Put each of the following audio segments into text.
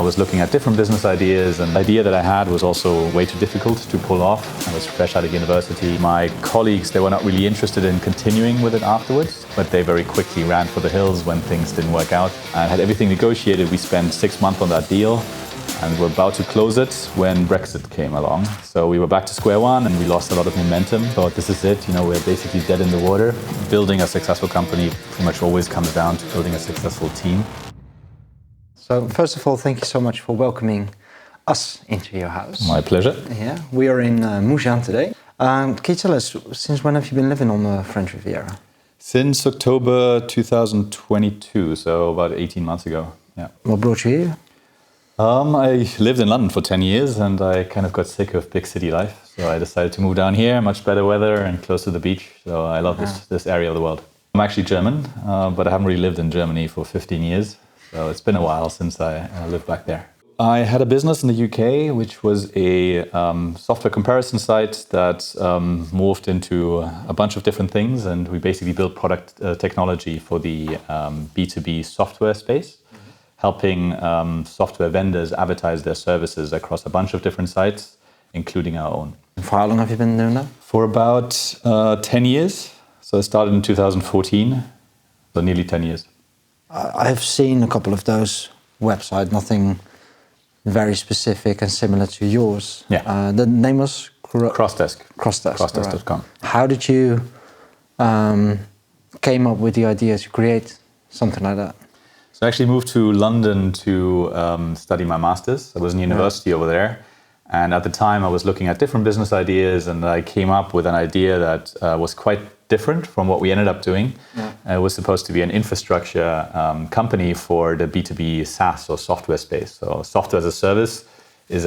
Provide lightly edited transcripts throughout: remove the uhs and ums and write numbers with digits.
I was looking at different business ideas, and the idea that I had was also way too difficult to pull off. I was fresh out of university. My colleagues, they were not really interested in continuing with it afterwards, but they very quickly ran for the hills when things didn't work out. I had everything negotiated. We spent 6 months on that deal, and we're about to close it when Brexit came along. So we were back to square one, and we lost a lot of momentum. Thought, this is it, we're basically dead in the water. Building a successful company pretty much always comes down to building a successful team. So first of all, thank you so much for welcoming us into your house. My pleasure. Yeah, we are in Mougins today. Can you tell us, since when have you been living on the French Riviera? Since October 2022, so about 18 months ago. Yeah. What brought you here? I lived in London for 10 years and I kind of got sick of big city life. So I decided to move down here, much better weather and close to the beach. So I love this area of the world. I'm actually German, but I haven't really lived in Germany for 15 years. So it's been a while since I lived back there. I had a business in the UK, which was a software comparison site that morphed into a bunch of different things. And we basically built product technology for the B2B software space, helping software vendors advertise their services across a bunch of different sites, including our own. And for how long have you been doing that? For about 10 years. So I started in 2014, so nearly 10 years. I've seen a couple of those websites, nothing very specific and similar to yours. Yeah. The name was? Crossdesk. Crossdesk.com. Right. How did you came up with the idea to create something like that? So I actually moved to London to study my master's. I was in university over there. And at the time I was looking at different business ideas and I came up with an idea that was quite different from what we ended up doing. Yeah. It was supposed to be an infrastructure company for the B2B SaaS or software space. So software as a service was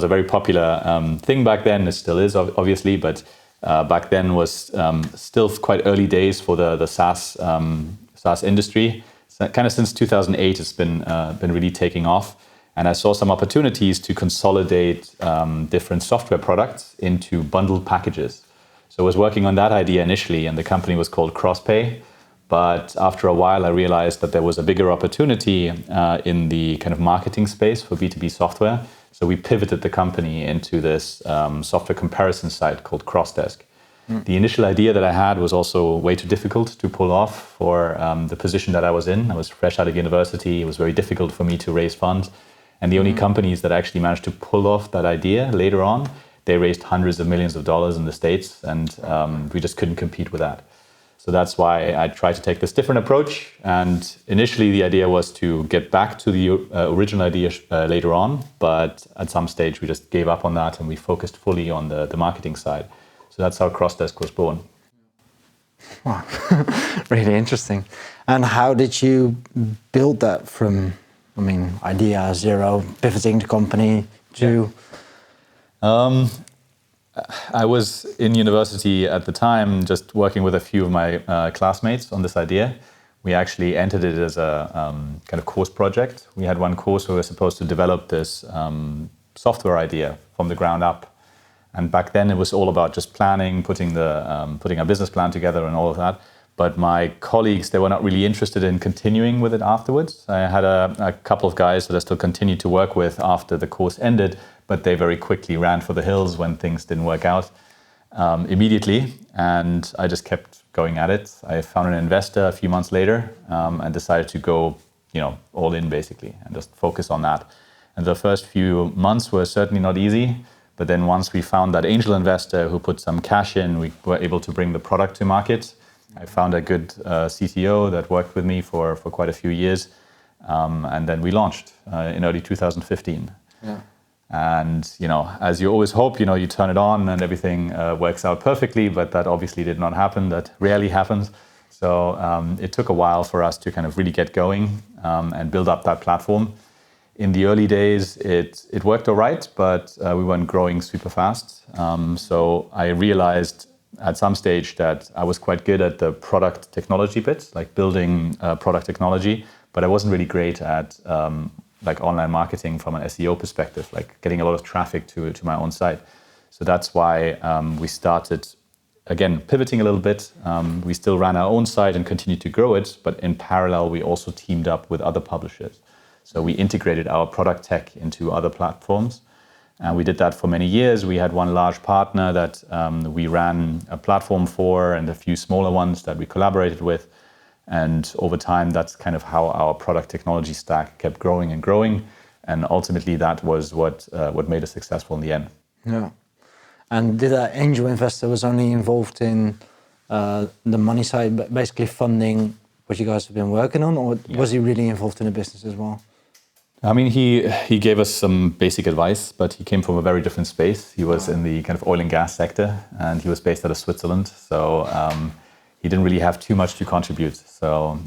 a very popular thing back then. It still is, obviously, but back then was still quite early days for the SaaS industry. So kind of since 2008, it's been really taking off. And I saw some opportunities to consolidate different software products into bundled packages. So I was working on that idea initially, and the company was called CrossPay. But after a while, I realized that there was a bigger opportunity in the kind of marketing space for B2B software. So we pivoted the company into this software comparison site called Crossdesk. The initial idea that I had was also way too difficult to pull off for the position that I was in. I was fresh out of university. It was very difficult for me to raise funds. And the only companies that actually managed to pull off that idea later on, they raised hundreds of millions of dollars in the States, and we just couldn't compete with that. So that's why I tried to take this different approach. And initially, the idea was to get back to the original idea later on. But at some stage, we just gave up on that and we focused fully on the marketing side. So that's how Crossdesk was born. Wow, really interesting. And how did you build that from, idea zero, pivoting the company to... I was in university at the time, just working with a few of my classmates on this idea. We actually entered it as a kind of course project. We had one course where we were supposed to develop this software idea from the ground up. And back then it was all about just planning, putting a business plan together and all of that. But my colleagues, they were not really interested in continuing with it afterwards. I had a couple of guys that I still continued to work with after the course ended, but they very quickly ran for the hills when things didn't work out immediately. And I just kept going at it. I found an investor a few months later and decided to go, all in basically and just focus on that. And the first few months were certainly not easy. But then once we found that angel investor who put some cash in, we were able to bring the product to market. I found a good CTO that worked with me for quite a few years. And then we launched in early 2015. Yeah. And, as you always hope, you turn it on and everything works out perfectly, but that obviously did not happen. That rarely happens. So it took a while for us to kind of really get going and build up that platform. In the early days, it worked all right, but we weren't growing super fast. So I realized at some stage that I was quite good at the product technology bits, like building product technology, but I wasn't really great at online marketing from an SEO perspective, like getting a lot of traffic to my own site. So that's why we started, again, pivoting a little bit. We still ran our own site and continued to grow it, but in parallel, we also teamed up with other publishers. So we integrated our product tech into other platforms. And we did that for many years. We had one large partner that we ran a platform for and a few smaller ones that we collaborated with. And over time, that's kind of how our product technology stack kept growing and growing. And ultimately, that was what made us successful in the end. Yeah. And did that angel investor was only involved in the money side, but basically funding what you guys have been working on, or was he really involved in the business as well? I mean, he gave us some basic advice, but he came from a very different space. He was in the kind of oil and gas sector, and he was based out of Switzerland. So he didn't really have too much to contribute. So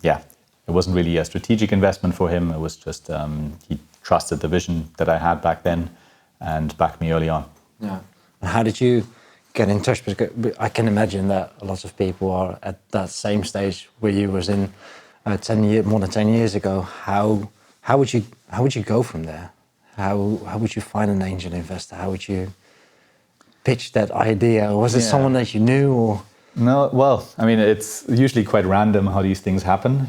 it wasn't really a strategic investment for him. It was just he trusted the vision that I had back then and backed me early on. Yeah. And how did you get in touch? Because I can imagine that a lot of people are at that same stage where you was in more than 10 years ago. How would you go from there? How would you find an angel investor? How would you pitch that idea? Was it someone that you knew, or? No, well, I mean, it's usually quite random how these things happen.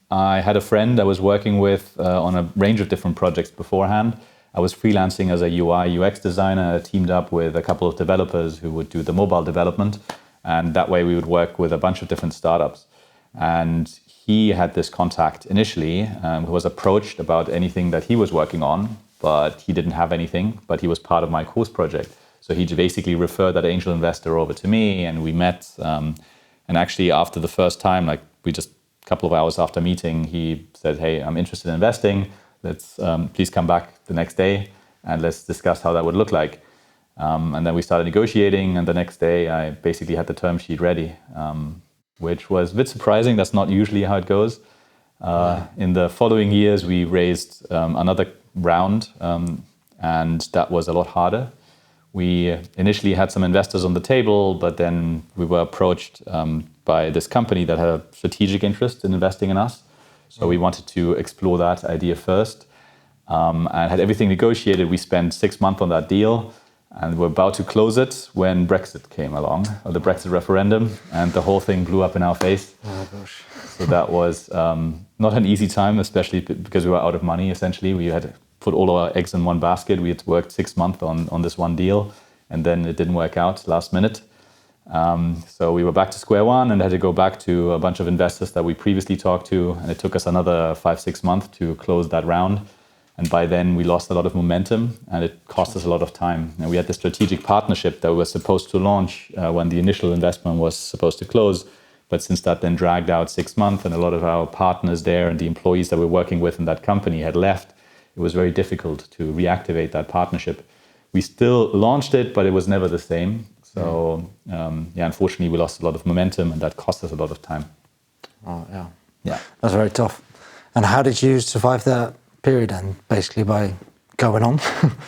I had a friend I was working with on a range of different projects beforehand. I was freelancing as a UI UX designer, teamed up with a couple of developers who would do the mobile development. And that way we would work with a bunch of different startups. And he had this contact initially who was approached about anything that he was working on, but he didn't have anything, but he was part of my course project. So he basically referred that angel investor over to me, and we met. And actually after the first time, like we just a couple of hours after meeting, he said, "Hey, I'm interested in investing. Let's please come back the next day and let's discuss how that would look like." And then we started negotiating, and the next day I basically had the term sheet ready, which was a bit surprising. That's not usually how it goes. In the following years, we raised another round, and that was a lot harder. We initially had some investors on the table, but then we were approached by this company that had a strategic interest in investing in us. So we wanted to explore that idea first, and had everything negotiated. We spent 6 months on that deal, and we're about to close it when Brexit came along, or the Brexit referendum, and the whole thing blew up in our face. Oh gosh. So that was not an easy time, especially because we were out of money, essentially. We had to put all our eggs in one basket. We had worked 6 months on this one deal, and then it didn't work out last minute. So we were back to square one and had to go back to a bunch of investors that we previously talked to. And it took us another 5-6 months to close that round. And by then we lost a lot of momentum, and it cost us a lot of time. And we had this strategic partnership that we were supposed to launch when the initial investment was supposed to close. But since that then dragged out 6 months and a lot of our partners there and the employees that we're working with in that company had left, it was very difficult to reactivate that partnership. We still launched it, but it was never the same. So, unfortunately, we lost a lot of momentum, and that cost us a lot of time. Oh, yeah. Yeah. That's very tough. And how did you survive that period then? Basically by going on?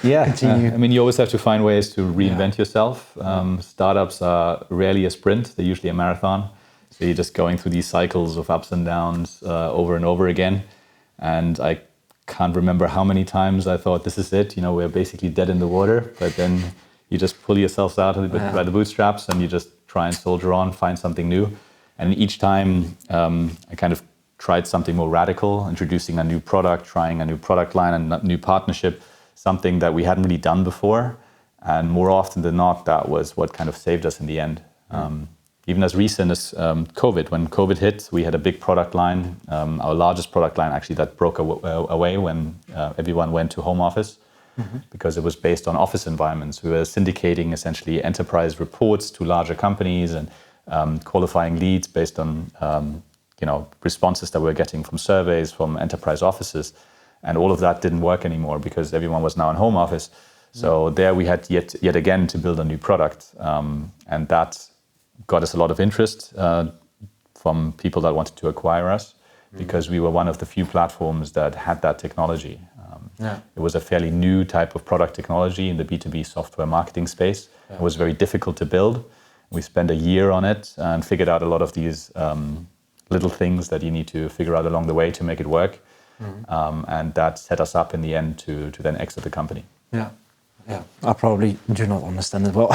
Continue. I mean, you always have to find ways to reinvent yourself. Startups are rarely a sprint. They're usually a marathon. So you're just going through these cycles of ups and downs over and over again. And I can't remember how many times I thought, this is it. We're basically dead in the water. But then you just pull yourselves out by the bootstraps, and you just try and soldier on, find something new. And each time I kind of tried something more radical, introducing a new product, trying a new product line and a new partnership, something that we hadn't really done before. And more often than not, that was what kind of saved us in the end. Even as recent as COVID. When COVID hit, we had a big product line, our largest product line actually, that broke away when everyone went to home office. Because it was based on office environments. We were syndicating essentially enterprise reports to larger companies and qualifying leads based on responses that we were getting from surveys from enterprise offices. And all of that didn't work anymore because everyone was now in home office. So there we had yet again to build a new product. And that got us a lot of interest from people that wanted to acquire us because we were one of the few platforms that had that technology. It was a fairly new type of product technology in the B2B software marketing space. It was very difficult to build. We spent a year on it and figured out a lot of these little things that you need to figure out along the way to make it work. And that set us up in the end to then exit the company. Yeah. I probably do not understand it well.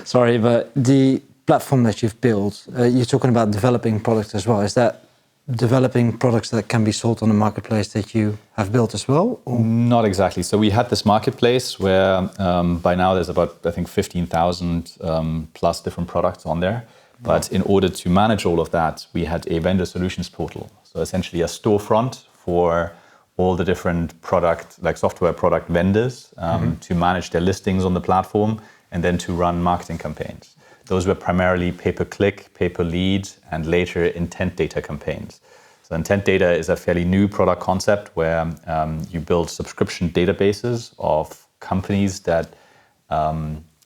Sorry, but the platform that you've built, you're talking about developing products as well. Is that developing products that can be sold on the marketplace that you have built as well? Or? Not exactly. So we had this marketplace where by now there's about, I think, 15,000 plus different products on there. But in order to manage all of that, we had a vendor solutions portal. So essentially a storefront for all the different product, like software product vendors to manage their listings on the platform and then to run marketing campaigns. Those were primarily pay-per-click, pay-per-lead, and later intent data campaigns. So intent data is a fairly new product concept where you build subscription databases of companies that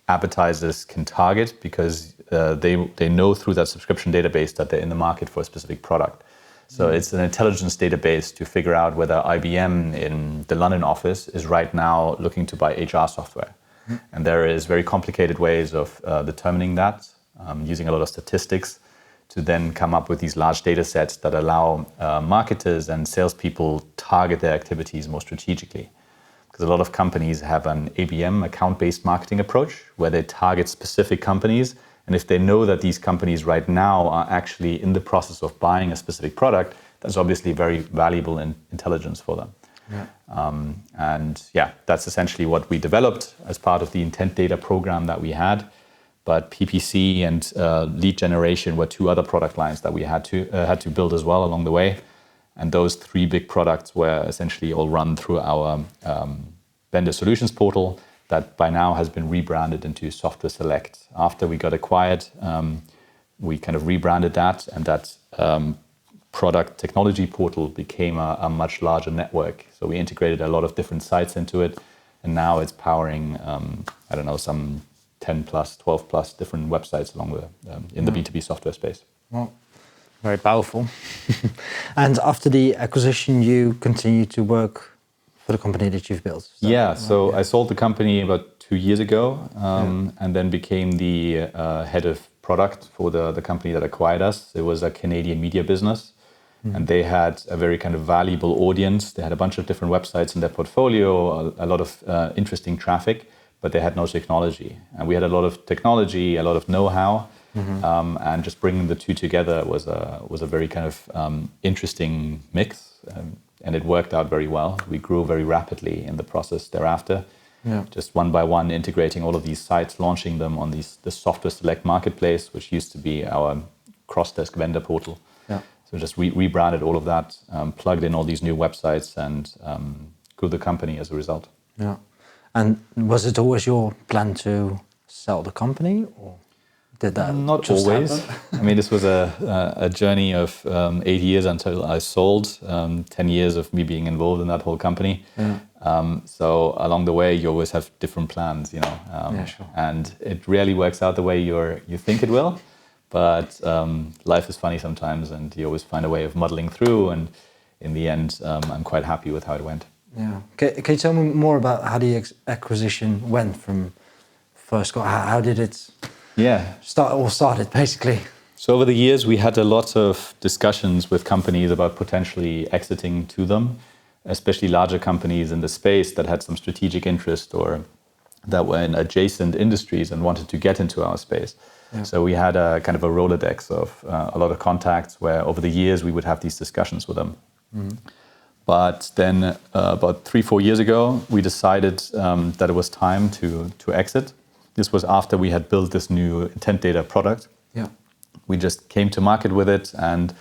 advertisers can target because they know through that subscription database that they're in the market for a specific product. So it's an intelligence database to figure out whether IBM in the London office is right now looking to buy HR software. And there is very complicated ways of determining that, using a lot of statistics to then come up with these large data sets that allow marketers and salespeople target their activities more strategically. Because a lot of companies have an ABM, account-based marketing approach, where they target specific companies. And if they know that these companies right now are actually in the process of buying a specific product, that's obviously very valuable intelligence for them. Yeah. That's essentially what we developed as part of the intent data program that we had. But PPC and lead generation were two other product lines that we had to build as well along the way. And those three big products were essentially all run through our vendor solutions portal that by now has been rebranded into Software Select. After we got acquired, we kind of rebranded that, and that product technology portal became a much larger network. So we integrated a lot of different sites into it, and now it's powering, some 10 plus, 12 plus different websites along in the B2B software space. Well, very powerful. And after the acquisition, you continued to work for the company that you've built. So I sold the company about 2 years ago, and then became the head of product for the company that acquired us. It was a Canadian media business. And they had a very kind of valuable audience. They had a bunch of different websites in their portfolio, a lot of interesting traffic, but they had no technology. And we had a lot of technology, a lot of know-how, and just bringing the two together was a very kind of interesting mix, and it worked out very well. We grew very rapidly in the process thereafter, just one by one integrating all of these sites, launching them on the Software Select marketplace, which used to be our cross-desk vendor portal. So just rebranded all of that, plugged in all these new websites, and grew the company as a result. Yeah. And was it always your plan to sell the company, or did that not just always happen? I mean, this was a journey of 8 years until I sold, 10 years of me being involved in that whole company. So along the way you always have different plans, and it rarely works out the way you think it will, but life is funny sometimes, and you always find a way of muddling through, and in the end I'm quite happy with how it went. Can you tell me more about how the acquisition went from first? How did it started basically? So over the years, we had a lot of discussions with companies about potentially exiting to them, especially larger companies in the space that had some strategic interest or that were in adjacent industries and wanted to get into our space. So we had a kind of a Rolodex of a lot of contacts where over the years we would have these discussions with them. But then about 3-4 years ago, we decided that it was time to exit. This was after we had built this new intent data product. We just came to market with it, and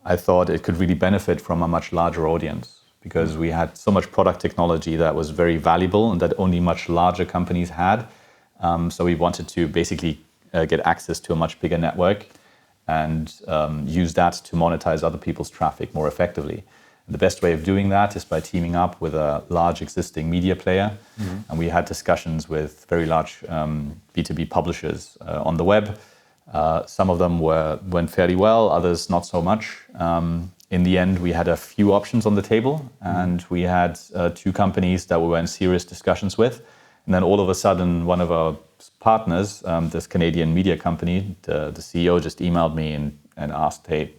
I thought it could really benefit from a much larger audience because we had so much product technology that was very valuable and that only much larger companies had. So we wanted to basically get access to a much bigger network and use that to monetize other people's traffic more effectively. The best way of doing that is by teaming up with a large existing media player. And we had discussions with very large B2B publishers on the web. Some of them went fairly well, others not so much. In the end, we had a few options on the table, and we had 2 companies that we were in serious discussions with. And then all of a sudden, one of our partners, this Canadian media company, the CEO just emailed me and asked, hey,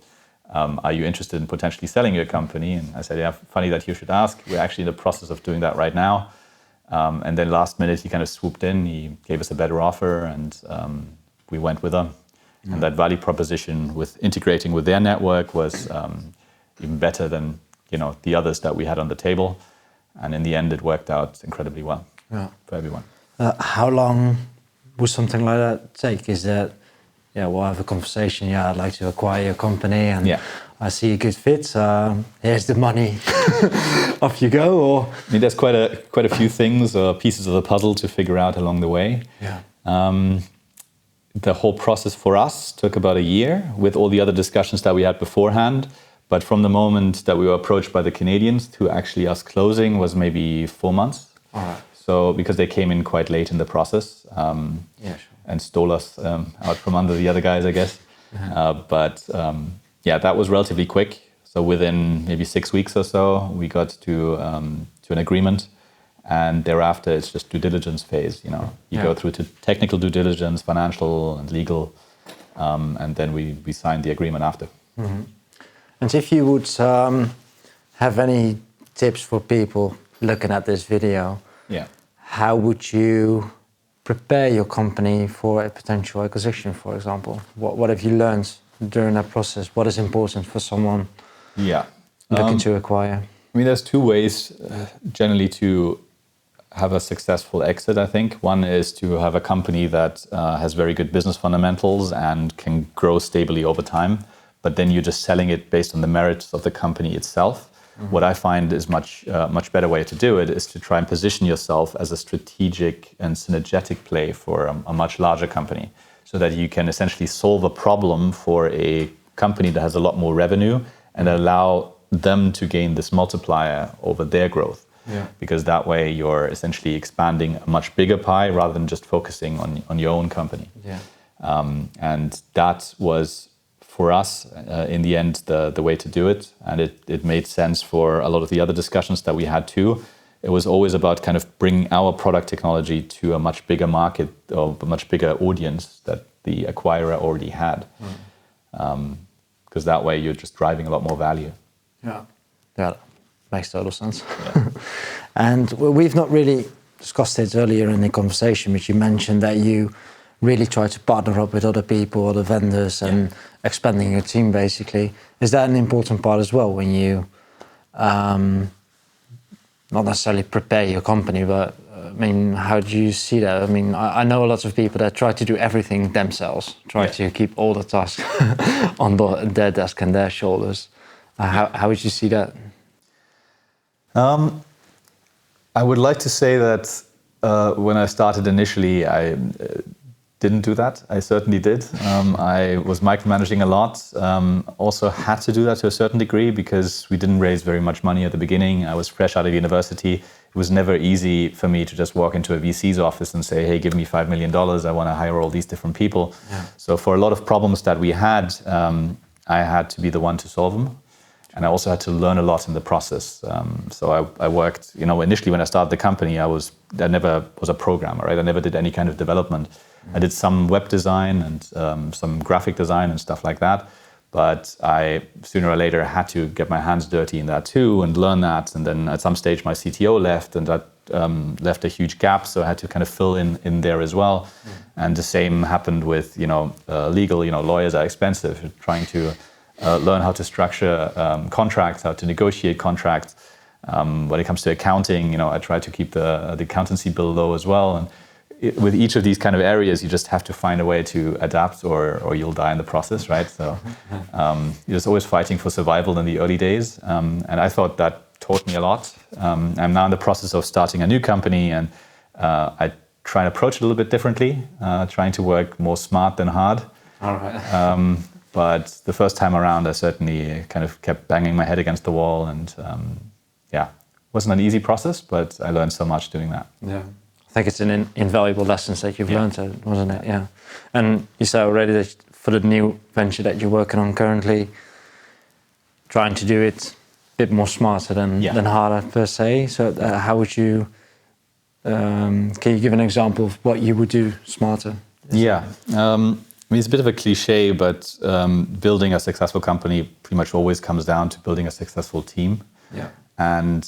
are you interested in potentially selling your company? And I said, yeah, funny that you should ask. We're actually in the process of doing that right now. And then last minute, he kind of swooped in. He gave us a better offer, and we went with them. And that value proposition with integrating with their network was even better than the others that we had on the table. And in the end, it worked out incredibly well for everyone. How long would something like that take? Is that, we'll have a conversation. Yeah, I'd like to acquire a company, and I see a good fit. Here's the money. Off you go. Or I mean, there's quite a few things or pieces of the puzzle to figure out along the way. Yeah. The whole process for us took about a year with all the other discussions that we had beforehand. But from the moment that we were approached by the Canadians to actually us closing was maybe 4 months. All right. So because they came in quite late in the process and stole us out from under the other guys, I guess. But that was relatively quick. So within maybe 6 weeks or so, we got to an agreement. And thereafter, it's just due diligence phase. You go through to technical due diligence, financial and legal, and then we signed the agreement after. Mm-hmm. And if you would have any tips for people looking at this video, how would you prepare your company for a potential acquisition, for example? What have you learned during that process? What is important for someone looking to acquire? I mean, there's two ways generally to have a successful exit, I think. One is to have a company that has very good business fundamentals and can grow stably over time. But then you're just selling it based on the merits of the company itself. Mm-hmm. What I find is much better way to do it is to try and position yourself as a strategic and synergetic play for a much larger company, so that you can essentially solve a problem for a company that has a lot more revenue and allow them to gain this multiplier over their growth. Because that way you're essentially expanding a much bigger pie rather than just focusing on your own company. And that was, for us, in the end, the way to do it. And it made sense for a lot of the other discussions that we had too. It was always about kind of bringing our product technology to a much bigger market or a much bigger audience that the acquirer already had. Because that way you're just driving a lot more value. Yeah, makes total sense. And we've not really discussed it earlier in the conversation, but you mentioned that you really try to partner up with other people, other vendors, and expanding your team, basically. Is that an important part as well when you not necessarily prepare your company, but I mean, how do you see that? I mean, I know a lot of people that try to do everything themselves, try to keep all the tasks on their desk and their shoulders. How would you see that? I would like to say that when I started initially, I didn't do that. I certainly did. I was micromanaging a lot. Also had to do that to a certain degree because we didn't raise very much money at the beginning. I was fresh out of university. It was never easy for me to just walk into a VC's office and say, hey, give me $5 million. I want to hire all these different people. So for a lot of problems that we had, I had to be the one to solve them. And I also had to learn a lot in the process. So I worked, initially when I started the company, I never was a programmer, right? I never did any kind of development. I did some web design and some graphic design and stuff like that. But I, sooner or later, had to get my hands dirty in that too and learn that. And then at some stage, my CTO left, and that left a huge gap. So I had to kind of fill in there as well. And the same happened with, legal. Lawyers are expensive. Trying to learn how to structure contracts, how to negotiate contracts. When it comes to accounting, I try to keep the accountancy bill low as well. And with each of these kind of areas, you just have to find a way to adapt or you'll die in the process, right? So you're just always fighting for survival in the early days. And I thought that taught me a lot. I'm now in the process of starting a new company, and I try and approach it a little bit differently, trying to work more smart than hard. All right. But the first time around, I certainly kind of kept banging my head against the wall, and it wasn't an easy process, but I learned so much doing that. Yeah, I think it's an invaluable lessons that you've learned, wasn't it? Yeah, and you said already that for the new venture that you're working on currently, trying to do it a bit more smarter than harder per se. So how would you? Can you give an example of what you would do smarter? I mean, it's a bit of a cliche, but building a successful company pretty much always comes down to building a successful team. And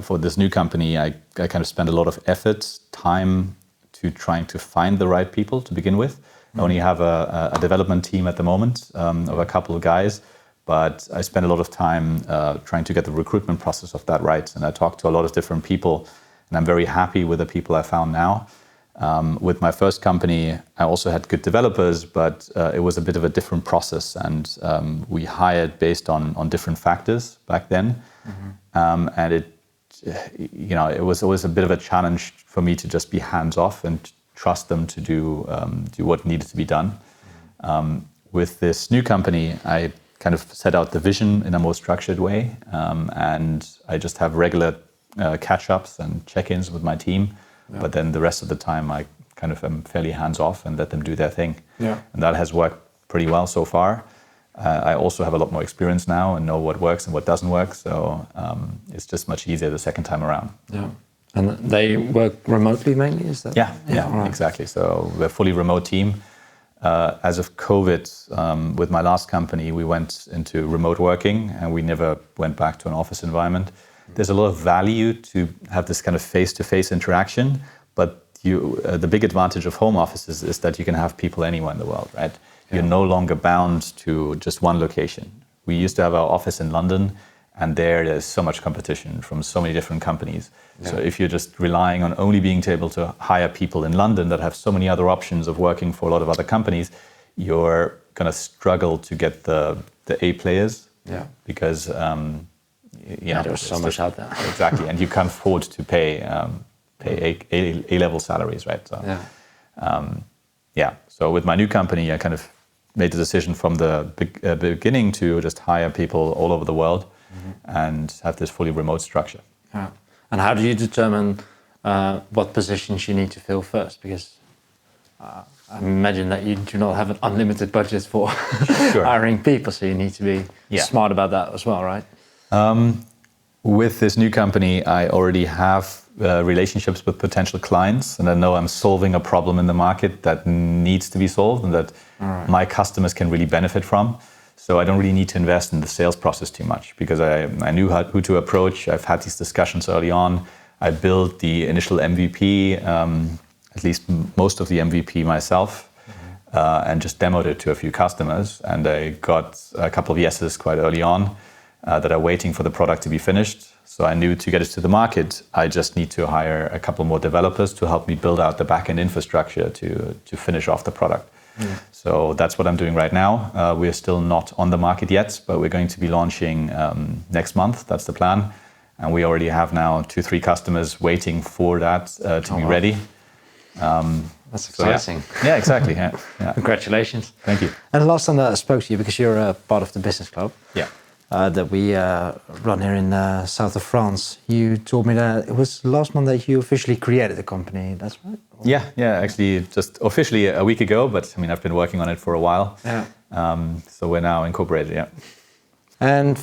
for this new company, I kind of spend a lot of effort, time to trying to find the right people to begin with. I only have a development team at the moment of a couple of guys, But I spent a lot of time trying to get the recruitment process of that right. And I talked to a lot of different people, and I'm very happy with the people I found now. With my first company, I also had good developers, but it was a bit of a different process. And we hired based on different factors back then. And it was always a bit of a challenge for me to just be hands off and trust them to do what needed to be done. With this new company, I kind of set out the vision in a more structured way, and I just have regular catch-ups and check-ins with my team. Yeah. But then the rest of the time, I kind of am fairly hands-off and let them do their thing. Yeah. And that has worked pretty well so far. I also have a lot more experience now and know what works and what doesn't work. So it's just much easier the second time around. Yeah. And they work remotely mainly, is that? Yeah, right. Exactly. So we're a fully remote team. As of COVID, with my last company, we went into remote working and we never went back to an office environment. There's a lot of value to have this kind of face-to-face interaction, but the big advantage of home offices is that you can have people anywhere in the world, right? Yeah. You're no longer bound to just one location. We used to have our office in London, and there's so much competition from so many different companies. Yeah. So if you're just relying on only being able to hire people in London that have so many other options of working for a lot of other companies, you're going to struggle to get the A players. Yeah. Because there's so much out there. Exactly, and you can't afford to pay A-level salaries, right? So, So with my new company, I kind of made the decision from the beginning to just hire people all over the world. And have this fully remote structure. Yeah. And how do you determine what positions you need to fill first? Because I imagine that you do not have an unlimited budget for hiring people, so you need to be smart about that as well, right? With this new company, I already have relationships with potential clients, and I know I'm solving a problem in the market that needs to be solved and that my customers can really benefit from. So I don't really need to invest in the sales process too much because I knew who to approach. I've had these discussions early on. I built the initial MVP, at least most of the MVP myself, and just demoed it to a few customers. And I got a couple of yeses quite early on that are waiting for the product to be finished. So I knew to get it to the market, I just need to hire a couple more developers to help me build out the back-end infrastructure to finish off the product. So that's what I'm doing right now. We're still not on the market yet, but we're going to be launching next month. That's the plan. And we already have now 2-3 customers waiting for that to be ready. That's exciting. So yeah, exactly. Yeah. Congratulations. Thank you. And the last time that I spoke to you, because you're a part of the business club that we run here in south of France, you told me that it was last month that you officially created the company. That's right? Yeah. Actually, just officially a week ago, but I mean, I've been working on it for a while. Yeah. So we're now incorporated. Yeah. And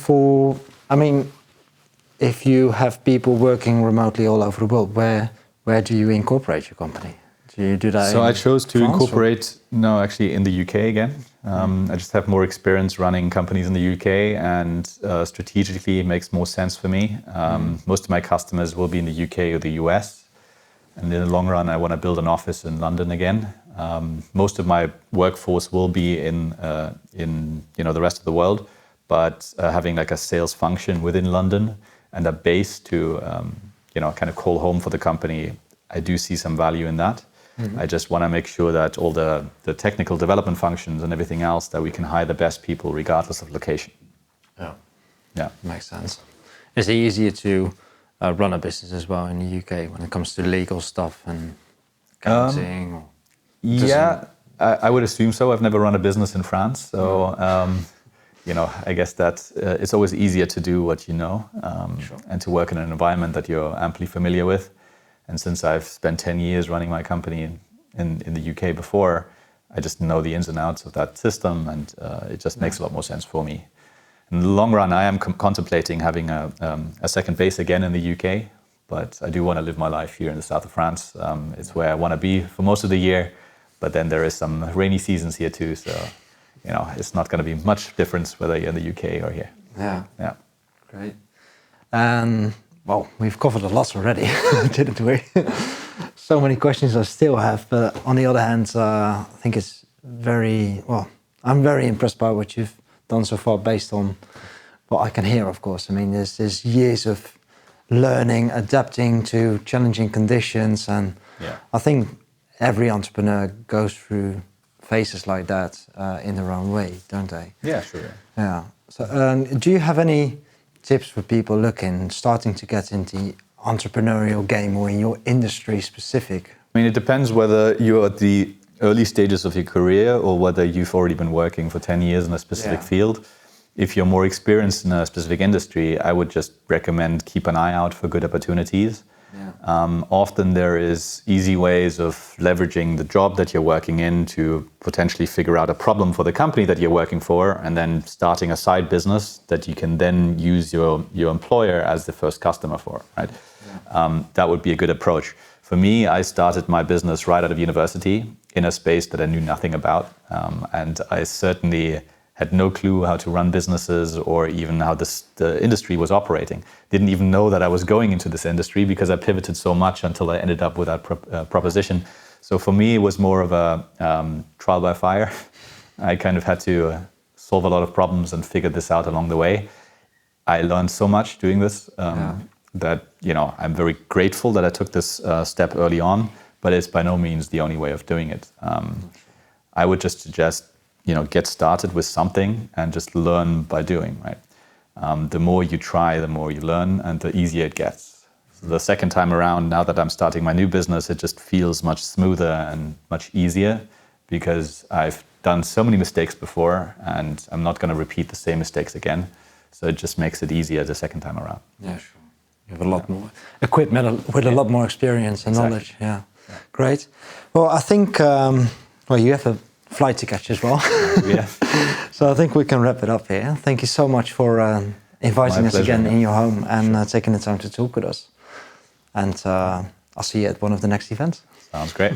if you have people working remotely all over the world, where do you incorporate your company? Do you do that? So I chose to incorporate, actually in the UK again. I just have more experience running companies in the UK, and strategically it makes more sense for me. Most of my customers will be in the UK or the US. And in the long run, I want to build an office in London again. Most of my workforce will be in the rest of the world, but having like a sales function within London and a base to kind of call home for the company, I do see some value in that. I just want to make sure that all the technical development functions and everything else, that we can hire the best people regardless of location. Yeah, makes sense. Is it easier to run a business as well in the UK when it comes to legal stuff and accounting? I would assume so. I've never run a business in France, so I guess that it's always easier to do what you know and to work in an environment that you're amply familiar with. And since I've spent 10 years running my company in the UK before, I just know the ins and outs of that system, and it just makes a lot more sense for me. In the long run, I am contemplating having a second base again in the UK, but I do want to live my life here in the south of France. It's where I want to be for most of the year, but then there is some rainy seasons here too, so it's not going to be much difference whether you're in the UK or here. Yeah. Great. Well, we've covered a lot already, didn't we? So many questions I still have, but on the other hand, I think it's I'm very impressed by what you've done so far based on what I can hear, of course. I mean, there's years of learning, adapting to challenging conditions. And I think every entrepreneur goes through phases like that in their own way, don't they? Yeah, sure. Yeah. So do you have any tips for people starting to get into the entrepreneurial game or in your industry specific? I mean, it depends whether you're at the early stages of your career or whether you've already been working for 10 years in a specific field. If you're more experienced in a specific industry, I would just recommend keep an eye out for good opportunities. Often there is easy ways of leveraging the job that you're working in to potentially figure out a problem for the company that you're working for, and then starting a side business that you can then use your employer as the first customer for, right? That would be a good approach. For me, I started my business right out of university in a space that I knew nothing about, and I certainly had no clue how to run businesses or even how the industry was operating. Didn't even know that I was going into this industry because I pivoted so much until I ended up with that proposition. So for me, it was more of a trial by fire. I kind of had to solve a lot of problems and figure this out along the way. I learned so much doing this that, I'm very grateful that I took this step early on, but it's by no means the only way of doing it. I would just suggest get started with something and just learn by doing, right? The more you try, the more you learn, and the easier it gets. So the second time around, now that I'm starting my new business, it just feels much smoother and much easier because I've done so many mistakes before and I'm not going to repeat the same mistakes again. So it just makes it easier the second time around. Yeah, sure. You have a lot more equipment with a lot more experience and knowledge. Yeah. Great. Well, I think, you have a flight to catch as well. So I think we can wrap it up here. Thank you so much for inviting us again in your home and taking the time to talk with us. And I'll see you at one of the next events. Sounds great.